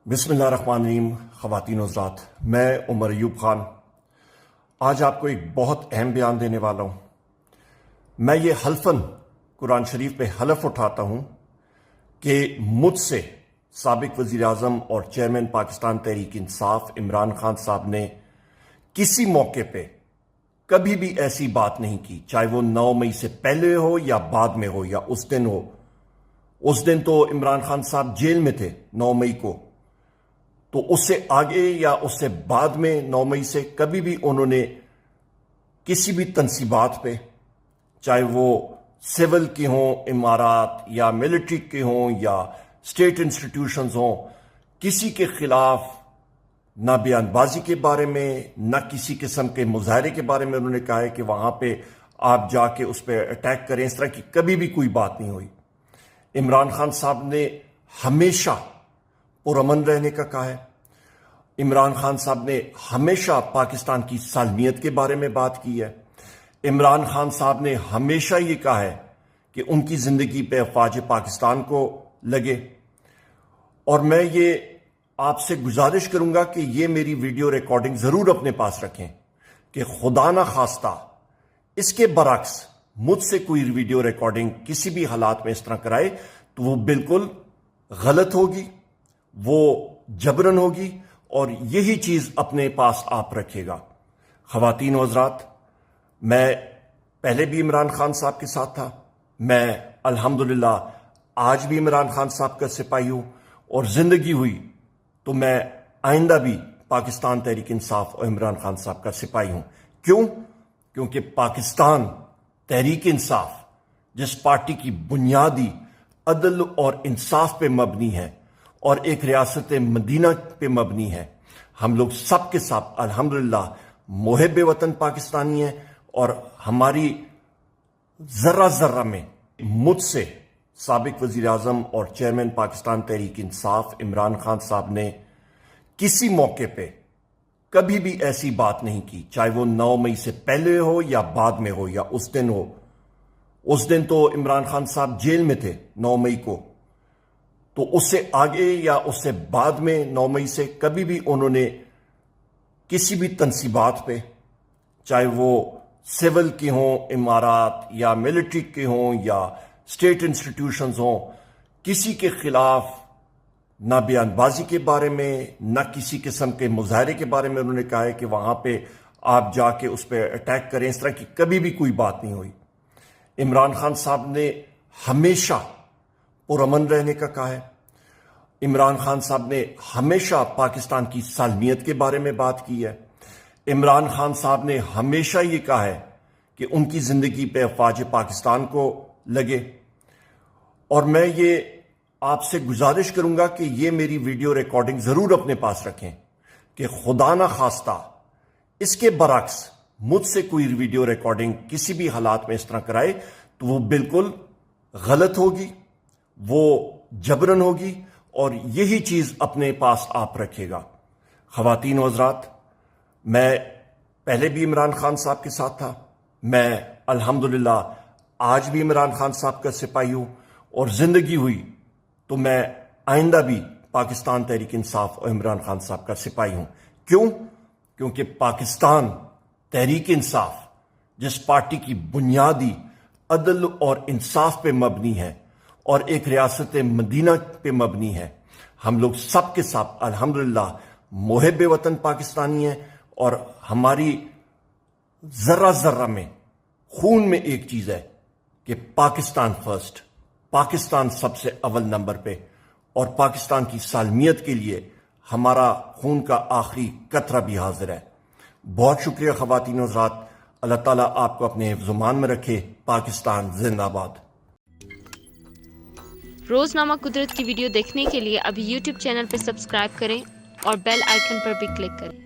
بسم اللہ الرحمن الرحیم. خواتین و حضرات، میں عمر ایوب خان آج آپ کو ایک بہت اہم بیان دینے والا ہوں. میں یہ حلفاً قرآن شریف پہ حلف اٹھاتا ہوں کہ مجھ سے سابق وزیر اعظم اور چیئرمین پاکستان تحریک انصاف عمران خان صاحب نے کسی موقع پہ کبھی بھی ایسی بات نہیں کی، چاہے وہ 9 مئی سے پہلے ہو یا بعد میں ہو یا اس دن ہو. اس دن تو عمران خان صاحب جیل میں تھے 9 مئی کو، تو اس سے آگے یا اس سے بعد میں 9 مئی سے کبھی بھی انہوں نے کسی بھی تنصیبات پہ، چاہے وہ سول کی ہوں، امارات یا ملٹری کے ہوں یا اسٹیٹ انسٹیٹیوشنز ہوں، کسی کے خلاف نہ بیان بازی کے بارے میں نہ کسی قسم کے مظاہرے کے بارے میں انہوں نے کہا ہے کہ وہاں پہ آپ جا کے اس پہ اٹیک کریں. اس طرح کی کبھی بھی کوئی بات نہیں ہوئی. عمران خان صاحب نے ہمیشہ پرامن رہنے کا کہا ہے. عمران خان صاحب نے ہمیشہ پاکستان کی سالمیت کے بارے میں بات کی ہے. عمران خان صاحب نے ہمیشہ یہ کہا ہے کہ ان کی زندگی پہ افواج پاکستان کو لگے. اور میں یہ آپ سے گزارش کروں گا کہ یہ میری ویڈیو ریکارڈنگ ضرور اپنے پاس رکھیں کہ خدا نہ خواستہ اس کے برعکس مجھ سے کوئی ویڈیو ریکارڈنگ کسی بھی حالات میں اس طرح کرائے تو وہ بالکل غلط ہوگی، وہ جبرن ہوگی، اور یہی چیز اپنے پاس آپ رکھے گا. خواتین و حضرات، میں پہلے بھی عمران خان صاحب کے ساتھ تھا، میں الحمدللہ آج بھی عمران خان صاحب کا سپاہی ہوں، اور زندگی ہوئی تو میں آئندہ بھی پاکستان تحریک انصاف اور عمران خان صاحب کا سپاہی ہوں. کیوں؟ کیونکہ پاکستان تحریک انصاف جس پارٹی کی بنیادی عدل اور انصاف پہ مبنی ہے اور ایک ریاست مدینہ پہ مبنی ہے، ہم لوگ سب کے ساتھ الحمدللہ محب وطن پاکستانی ہیں. اور ہماری ذرہ ذرہ میں مجھ سے سابق وزیر اعظم اور چیئرمین پاکستان تحریک انصاف عمران خان صاحب نے کسی موقع پہ کبھی بھی ایسی بات نہیں کی، چاہے وہ 9 مئی سے پہلے ہو یا بعد میں ہو یا اس دن ہو. اس دن تو عمران خان صاحب جیل میں تھے 9 مئی کو، تو اس سے آگے یا اس سے بعد میں 9 مئی سے کبھی بھی انہوں نے کسی بھی تنصیبات پہ، چاہے وہ سول کی ہوں، امارات یا ملٹری کے ہوں یا اسٹیٹ انسٹیٹیوشنز ہوں، کسی کے خلاف نہ بیان بازی کے بارے میں نہ کسی قسم کے مظاہرے کے بارے میں انہوں نے کہا ہے کہ وہاں پہ آپ جا کے اس پہ اٹیک کریں. اس طرح کی کبھی بھی کوئی بات نہیں ہوئی. عمران خان صاحب نے ہمیشہ پرامن رہنے کا کہا ہے. عمران خان صاحب نے ہمیشہ پاکستان کی سالمیت کے بارے میں بات کی ہے. عمران خان صاحب نے ہمیشہ یہ کہا ہے کہ ان کی زندگی پہ افواج پاکستان کو لگے. اور میں یہ آپ سے گزارش کروں گا کہ یہ میری ویڈیو ریکارڈنگ ضرور اپنے پاس رکھیں کہ خدا نہ خواستہ اس کے برعکس مجھ سے کوئی ویڈیو ریکارڈنگ کسی بھی حالات میں اس طرح کرائے تو وہ بالکل غلط ہوگی، وہ جبرن ہوگی، اور یہی چیز اپنے پاس آپ رکھے گا. خواتین و حضرات، میں پہلے بھی عمران خان صاحب کے ساتھ تھا، میں الحمدللہ آج بھی عمران خان صاحب کا سپاہی ہوں، اور زندگی ہوئی تو میں آئندہ بھی پاکستان تحریک انصاف اور عمران خان صاحب کا سپاہی ہوں. کیوں؟ کیونکہ پاکستان تحریک انصاف جس پارٹی کی بنیادی عدل اور انصاف پہ مبنی ہے اور ایک ریاست مدینہ پہ مبنی ہے، ہم لوگ سب کے ساتھ الحمدللہ محب وطن پاکستانی ہیں. اور ہماری ذرہ ذرہ میں خون میں ایک چیز ہے کہ پاکستان فرسٹ، پاکستان سب سے اول نمبر پہ، اور پاکستان کی سالمیت کے لیے ہمارا خون کا آخری قطرہ بھی حاضر ہے. بہت شکریہ خواتین و حضرات. اللہ تعالیٰ آپ کو اپنے حفظ و امان میں رکھے. پاکستان زندہ باد. روزنامہ قدرت کی ویڈیو دیکھنے کے لیے ابھی یوٹیوب چینل پہ سبسکرائب کریں اور بیل آئیکن پر بھی کلک کریں.